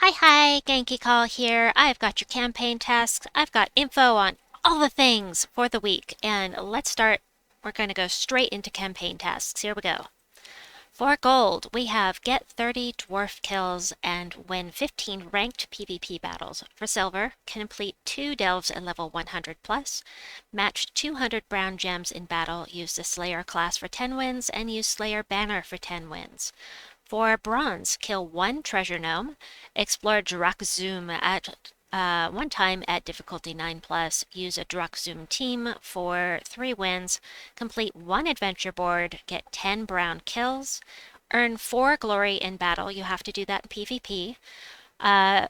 Hi, Genki Call here. I've got your campaign tasks. I've got info on all the things for the week. And let's start. We're going to go straight into campaign tasks. Here we go. For gold, we have get 30 dwarf kills and win 15 ranked PvP battles. For silver, complete 2 delves at level 100 plus, match 200 brown gems in battle, use the Slayer class for 10 wins, and use Slayer banner for 10 wins. For bronze, kill 1 treasure gnome, explore Dhrak-Zum at one time at difficulty 9 plus, use a Dhrak-Zum team for 3 wins, complete 1 adventure board, get 10 brown kills, earn 4 glory in battle. You have to do that in PvP. Uh,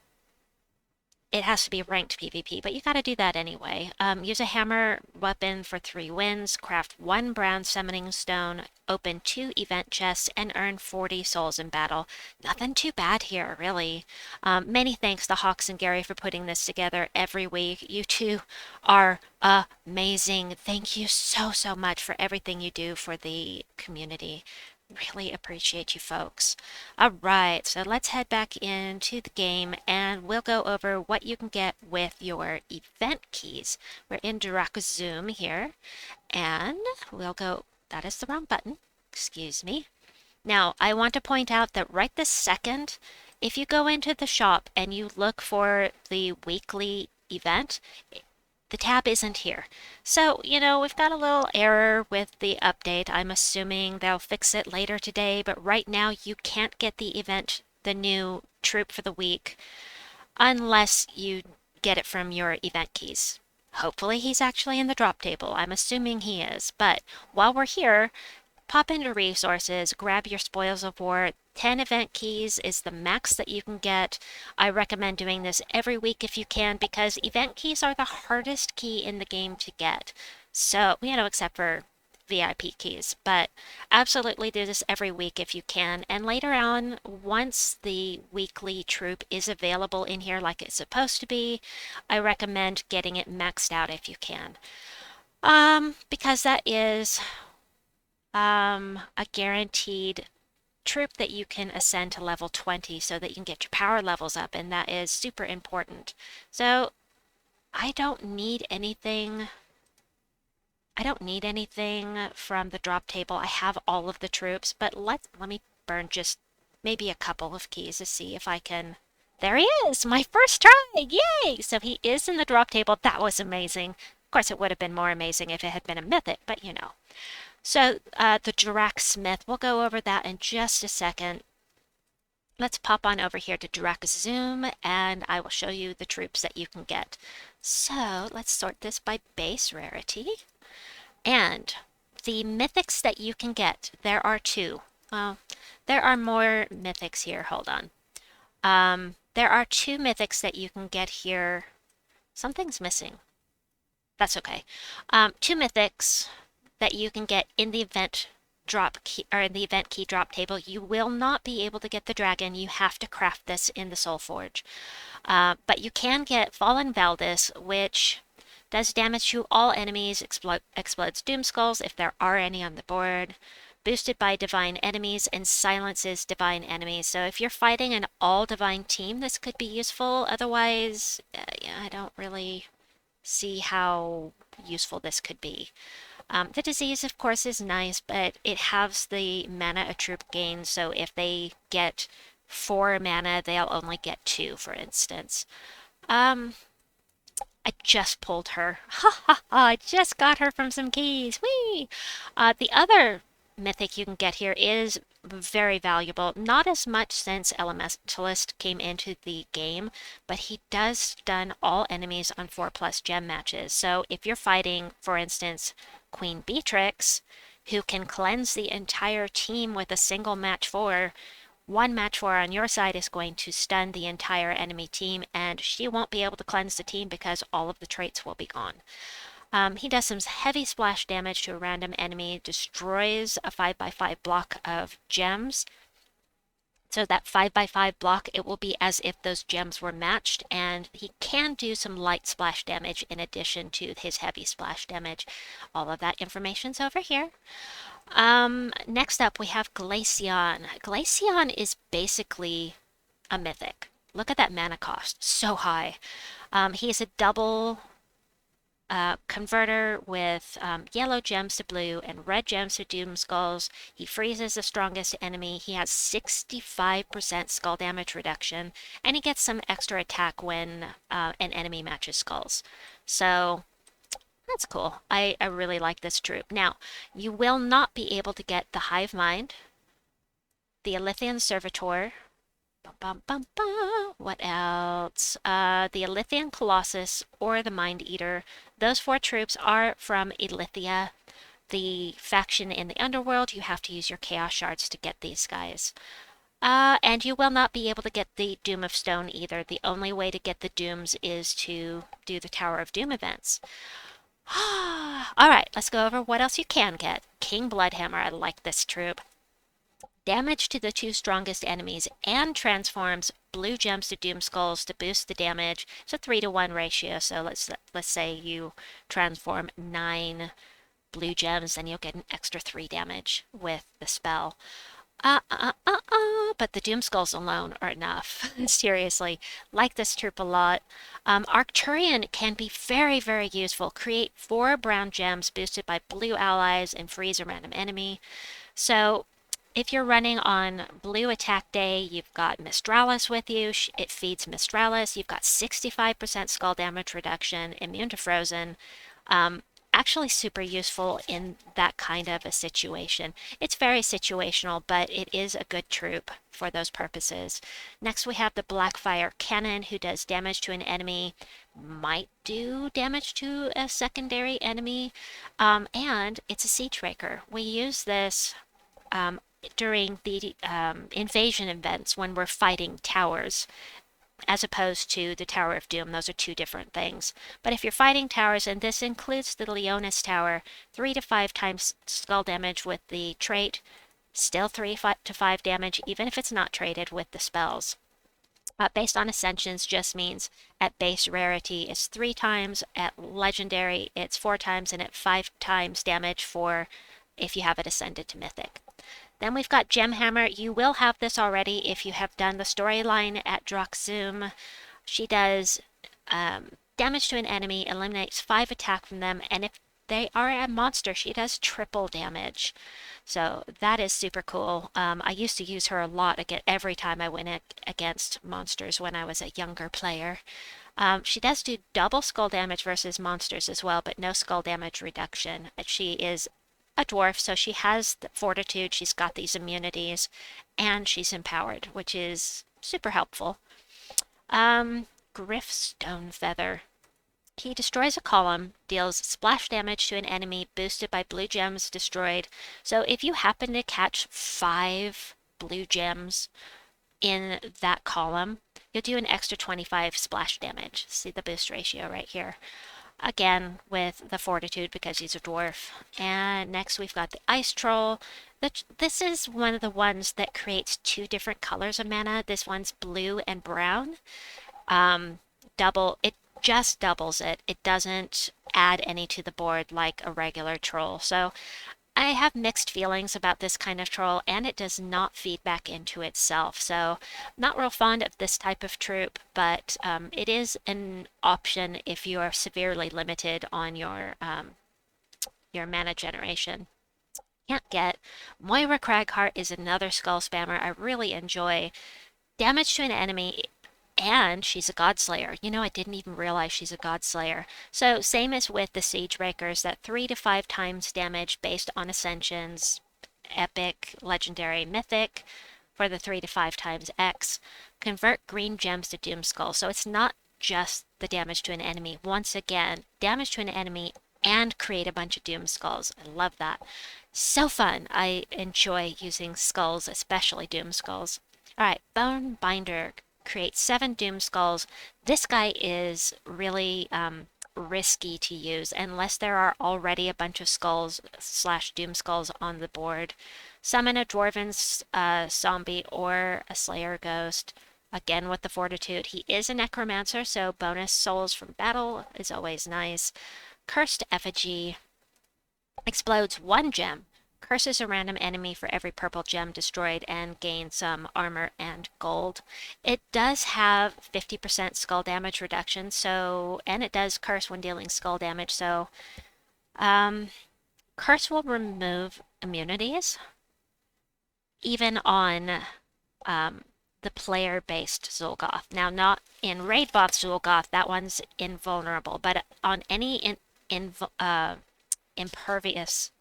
it has to be ranked PvP, but you gotta do that anyway. Use a hammer weapon for 3 wins, craft 1 brown summoning stone, open 2 event chests, and earn 40 souls in battle. Nothing too bad here, really. Many thanks to Hawks and Gary for putting this together every week. You two are amazing. Thank you so much for everything you do for the community. Really appreciate you folks. All right, so let's head back into the game and we'll go over what you can get with your event keys. We're in Dhrak-Zum here and we'll go, that is the wrong button, excuse me. Now, I want to point out that right this second, if you go into the shop and you look for the weekly event, the tab isn't here. So, we've got a little error with the update. I'm assuming they'll fix it later today, but right now you can't get the event, the new troop for the week, unless you get it from your event keys. Hopefully he's actually in the drop table. I'm assuming he is. But while we're here, pop into resources, grab your spoils of war. 10 event keys is the max that you can get. I recommend doing this every week if you can because event keys are the hardest key in the game to get. So, except for VIP keys, but absolutely do this every week if you can. And later on, once the weekly troop is available in here like it's supposed to be, I recommend getting it maxed out if you can. Because that is a guaranteed troop that you can ascend to level 20 so that you can get your power levels up, and that is super important. So I don't need anything. I don't need anything from the drop table. I have all of the troops, but let me burn just maybe a couple of keys to see if I can. There he is! My first try! Yay! So he is in the drop table. That was amazing. Of course, it would have been more amazing if it had been a mythic, but So the Dirac Smith, we'll go over that in just a second. Let's pop on over here to Dhrak-Zum and I will show you the troops that you can get. So let's sort this by base rarity. And the mythics that you can get, there are 2. Well, there are more mythics here. Hold on. There are 2 mythics that you can get here. Something's missing. That's okay. 2 mythics that you can get in the event drop key or in the event key drop table. You will not be able to get the dragon. You have to craft this in the Soul Forge. But you can get Fallen Valdis, which does damage to all enemies, explodes Doom Skulls if there are any on the board, boosted by divine enemies, and silences divine enemies. So if you're fighting an all divine team, this could be useful. Otherwise, I don't really see how useful this could be. The disease, of course, is nice, but it has the mana a troop gains, so if they get 4 mana, they'll only get 2, for instance. I just pulled her. Ha ha ha! I just got her from some keys. Whee! The other mythic you can get here is very valuable. Not as much since Elementalist came into the game, but he does stun all enemies on 4+ gem matches. So if you're fighting, for instance, Queen Beatrix, who can cleanse the entire team with a single match 4, 1 match 4 on your side is going to stun the entire enemy team, and she won't be able to cleanse the team because all of the traits will be gone. He does some heavy splash damage to a random enemy, destroys a 5x5 block of gems. So that 5x5 block, it will be as if those gems were matched, and he can do some light splash damage in addition to his heavy splash damage. All of that information's over here. Next up we have Glaceon. Glaceon is basically a mythic. Look at that mana cost, so high. He's a double converter with yellow gems to blue and red gems to doom skulls. He freezes the strongest enemy. He has 65% skull damage reduction, and he gets some extra attack when an enemy matches skulls. So that's cool. I really like this troop. Now, you will not be able to get the Hive Mind, the Elythian Servitor. Bum, bum, bum. What else? The Elythian Colossus or the Mind Eater. Those four troops are from Elythia, the faction in the underworld. You have to use your Chaos Shards to get these guys. And you will not be able to get the Doom of Stone either. The only way to get the Dooms is to do the Tower of Doom events. Alright, let's go over what else you can get. King Bloodhammer, I like this troop. Damage to the two strongest enemies and transforms blue gems to doom skulls to boost the damage. It's a 3-to-1 ratio, so let's say you transform 9 blue gems, then you'll get an extra 3 damage with the spell. But the doom skulls alone are enough. Seriously, like this troop a lot. Arcturian can be very, very useful. Create 4 brown gems boosted by blue allies and freeze a random enemy. So if you're running on blue attack day, you've got Mistralis with you. It feeds Mistralis. You've got 65% skull damage reduction, immune to frozen. Actually super useful in that kind of a situation. It's very situational, but it is a good troop for those purposes. Next we have the Blackfire Cannon, who does damage to an enemy, might do damage to a secondary enemy, and it's a siege breaker. We use this during the invasion events when we're fighting towers, as opposed to the Tower of Doom. Those are two different things. But if you're fighting towers, and this includes the Leonis Tower, 3 to 5 times skull damage with the trait, still 3 to 5 damage, even if it's not traded with the spells. Based on Ascensions just means at base rarity it's 3 times, at legendary it's 4 times, and at 5 times damage for if you have it ascended to mythic. Then we've got Gemhammer. You will have this already if you have done the storyline at Dhrak-Zum. She does damage to an enemy, eliminates 5 attack from them, and if they are a monster, she does triple damage. So that is super cool. I used to use her a lot every time I went against monsters when I was a younger player. She does do double skull damage versus monsters as well, but no skull damage reduction. She is a dwarf, so she has the fortitude, she's got these immunities, and she's empowered, which is super helpful. Griff Stonefeather. He destroys a column, deals splash damage to an enemy, boosted by blue gems destroyed. So if you happen to catch 5 blue gems in that column, you'll do an extra 25 splash damage. See the boost ratio right here. Again, with the fortitude because he's a dwarf. And next we've got the Ice Troll. This is one of the ones that creates 2 different colors of mana. This one's blue and brown. It just doubles it. It doesn't add any to the board like a regular troll. So I have mixed feelings about this kind of troll, and it does not feed back into itself. So I'm not real fond of this type of troop, but it is an option if you are severely limited on your mana generation. Can't get. Moira Cragheart is another skull spammer I really enjoy. Damage to an enemy, and she's a Godslayer. You know, I didn't even realize she's a Godslayer. So same as with the Siege Breakers, that 3 to 5 times damage based on Ascensions, Epic, Legendary, Mythic, for the 3 to 5 times X. Convert green gems to Doom Skull. So it's not just the damage to an enemy. Once again, damage to an enemy and create a bunch of Doom Skulls. I love that. So fun. I enjoy using skulls, especially Doom Skulls. Alright, Bone Binder. Create 7 Doom Skulls. This guy is really risky to use unless there are already a bunch of skulls / Doom Skulls on the board. Summon a Dwarven zombie or a Slayer Ghost. Again with the Fortitude. He is a Necromancer, so bonus souls from battle is always nice. Cursed Effigy. Explodes 1 gem. curses a random enemy for every purple gem destroyed and gains some armor and gold. It does have 50% skull damage reduction, so, and it does curse when dealing skull damage, so curse will remove immunities even on the player-based Zul'Goth. Now, not in raid boss Zul'Goth, that one's invulnerable, but on any impervious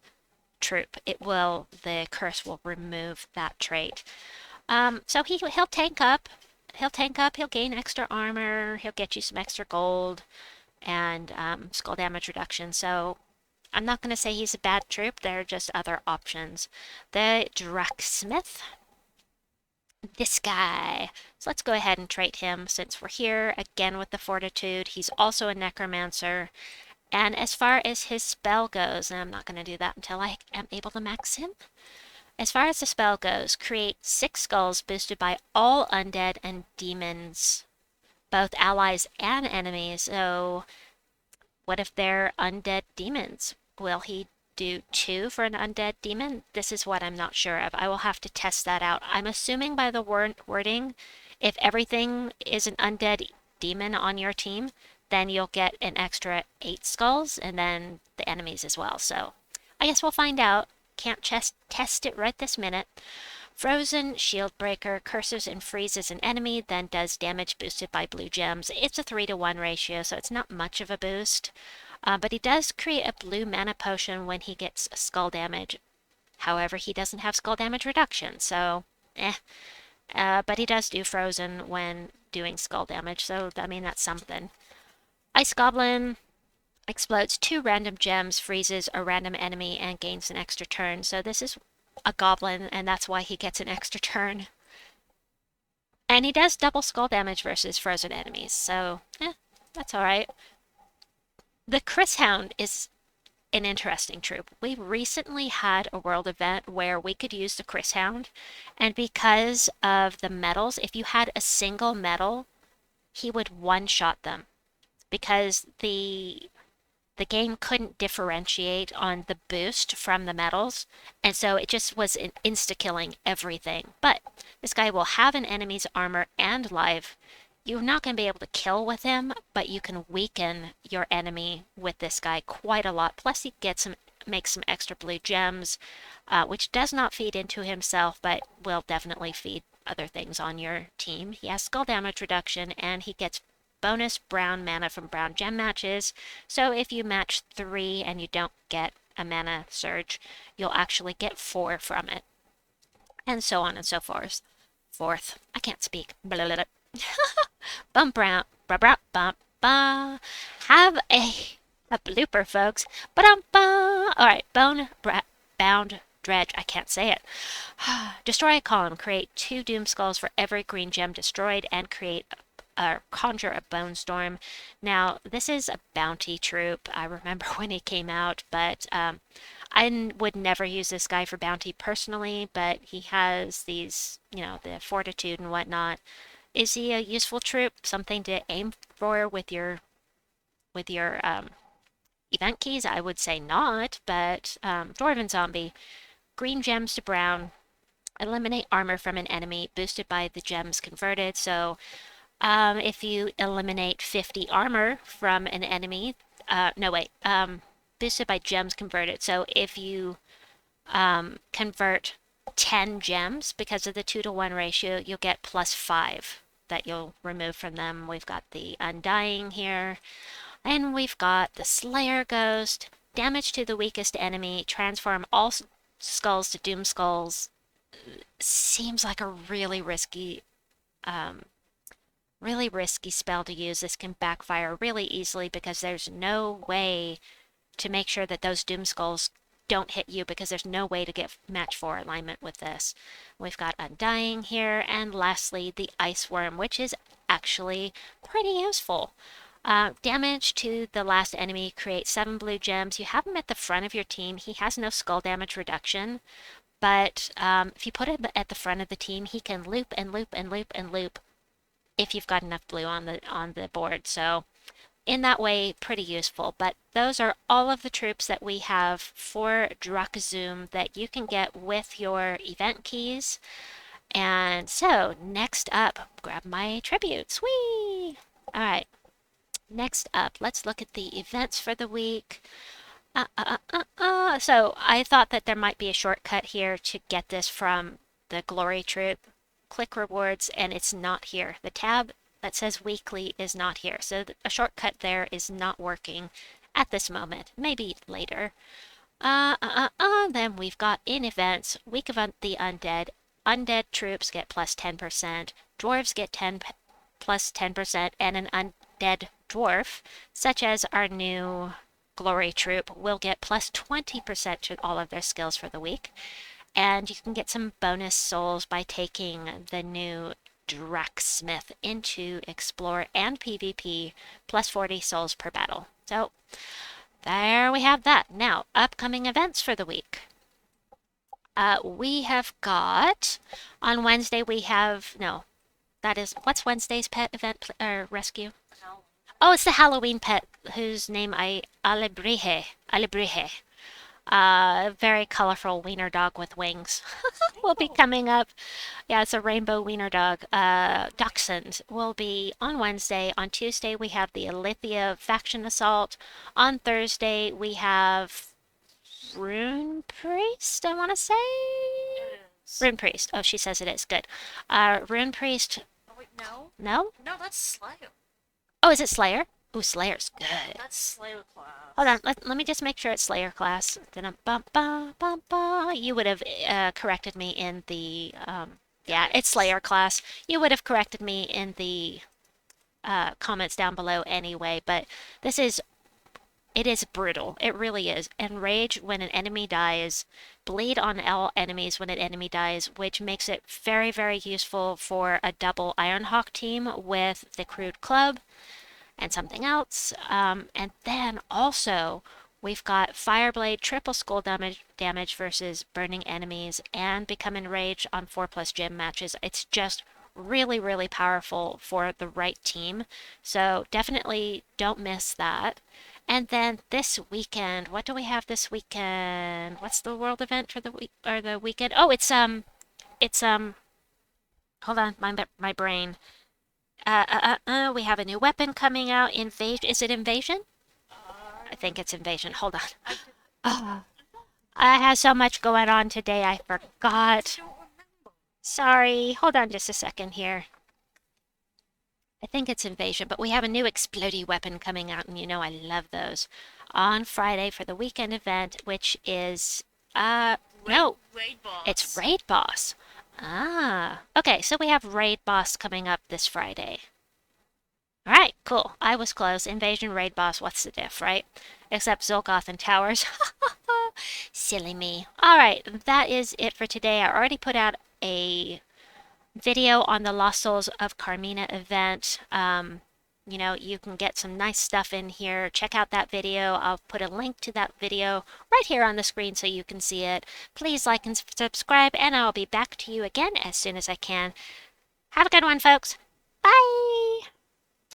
troop, the curse will remove that trait. So he'll tank up. He'll tank up. He'll gain extra armor. He'll get you some extra gold and skull damage reduction. So I'm not going to say he's a bad troop. There are just other options. The Dhrak-Smith. This guy. So let's go ahead and trait him since we're here again with the Fortitude. He's also a Necromancer. And as far as his spell goes, and I'm not going to do that until I am able to max him. As far as the spell goes, create 6 skulls boosted by all undead and demons, both allies and enemies. So what if they're undead demons? Will he do 2 for an undead demon? This is what I'm not sure of. I will have to test that out. I'm assuming by the wording, if everything is an undead demon on your team, then you'll get an extra 8 skulls, and then the enemies as well. So I guess we'll find out. Can't test it right this minute. Frozen Shield Breaker curses and freezes an enemy, then does damage boosted by blue gems. It's a 3-to-1 ratio, so it's not much of a boost. But he does create a blue mana potion when he gets skull damage. However, he doesn't have skull damage reduction, so but he does do frozen when doing skull damage, so I mean that's something. Ice Goblin explodes 2 random gems, freezes a random enemy, and gains an extra turn. So this is a goblin, and that's why he gets an extra turn. And he does double skull damage versus frozen enemies, so that's alright. The Chris Hound is an interesting troop. We recently had a world event where we could use the Chris Hound, and because of the medals, if you had a single medal, he would one-shot them. Because the game couldn't differentiate on the boost from the medals, and so it just was insta-killing everything. But this guy will have an enemy's armor and life. You're not going to be able to kill with him, but you can weaken your enemy with this guy quite a lot. Plus he makes some extra blue gems, which does not feed into himself, but will definitely feed other things on your team. He has skull damage reduction, and he gets bonus brown mana from brown gem matches. So if you match 3 and you don't get a mana surge, you'll actually get 4 from it. And so on and so forth. I can't speak. Blah, blah, blah. Bump round. Bump. Have a blooper, folks. Alright, bound dredge. I can't say it. Destroy a column. Create 2 doom skulls for every green gem destroyed, and conjure a bone storm. Now, this is a bounty troop. I remember when he came out, but I would never use this guy for bounty personally, but he has these, the fortitude and whatnot. Is he a useful troop? Something to aim for with your event keys? I would say not, but Dwarven Zombie. Green gems to brown. Eliminate armor from an enemy, boosted by the gems converted. So if you eliminate 50 armor from an enemy, boosted by gems converted. So if you convert 10 gems, because of the 2-to-1 ratio, you'll get +5 that you'll remove from them. We've got the Undying here, and we've got the Slayer Ghost. Damage to the weakest enemy, transform all skulls to doom skulls. Seems like a really risky spell to use. This can backfire really easily because there's no way to make sure that those doom skulls don't hit you, because there's no way to get match 4 alignment with this. We've got Undying here, and lastly the Ice Worm, which is actually pretty useful. Damage to the last enemy, create 7 blue gems. You have him at the front of your team. He has no skull damage reduction, but if you put him at the front of the team, he can loop and loop and loop and loop if you've got enough blue on the board. So in that way, pretty useful. But those are all of the troops that we have for Dhrak-Zum that you can get with your event keys. And so, next up, grab my tributes. Whee! All right, next up, let's look at the events for the week. So I thought that there might be a shortcut here to get this from the Glory Troop. Click rewards, and it's not here. The tab that says weekly is not here. So a shortcut there is not working at this moment. Maybe later. Then we've got in events, Week of the Undead. Undead troops get plus 10%. Dwarves get plus 10%, and an undead dwarf, such as our new Glory Troop, will get plus 20% to all of their skills for the week. And you can get some bonus souls by taking the new Dracsmith into Explore and PvP, plus 40 souls per battle. So there we have that. Now, upcoming events for the week. We have got, on Wednesday we have, no, that is, what's Wednesday's pet event or rescue? Oh, it's the Halloween pet whose name Alebrije. Very colorful wiener dog with wings will be coming up. Yeah, it's a rainbow wiener dog. Dachshund will be on Wednesday. On Tuesday, we have the Alithia faction assault. On Thursday, we have Rune Priest, I want to say? It is. Rune Priest. Oh, she says it is. Good. Rune Priest. Oh, wait, no. No? No, that's Slayer. Oh, is it Slayer? Ooh, Slayer's good. That's Slayer class. Hold on, let me just make sure it's Slayer class. You would have corrected me in the, yeah, it's Slayer class. You would have corrected me in the comments down below anyway, but it is brutal. It really is. Enrage when an enemy dies. Bleed on all enemies when an enemy dies, which makes it very, very useful for a double Ironhawk team with the Crude Club and something else. And then also, we've got Fireblade, triple skull damage versus burning enemies, and become enraged on 4+ gym matches. It's just really, really powerful for the right team. So definitely don't miss that. And then this weekend, what do we have this weekend? What's the world event for the week or the weekend? Oh, it's hold on, my brain. We have a new weapon coming out. Invasion. Is it Invasion? I think it's Invasion. Hold on. Oh, I have so much going on today, I forgot. Sorry. Hold on just a second here. I think it's Invasion, but we have a new explodey weapon coming out, and you know I love those. On Friday for the weekend event, which is, no, Raid boss. it's Raid Boss. Ah, okay, so we have Raid Boss coming up this Friday. Alright, cool. I was close. Invasion, Raid Boss, what's the diff, right? Except Zolgoth and Towers. Silly me. Alright, that is it for today. I already put out a video on the Lost Souls of Carmina event. You know, you can get some nice stuff in here. Check out that video. I'll put a link to that video right here on the screen so you can see it. Please like and subscribe, and I'll be back to you again as soon as I can. Have a good one, folks. Bye!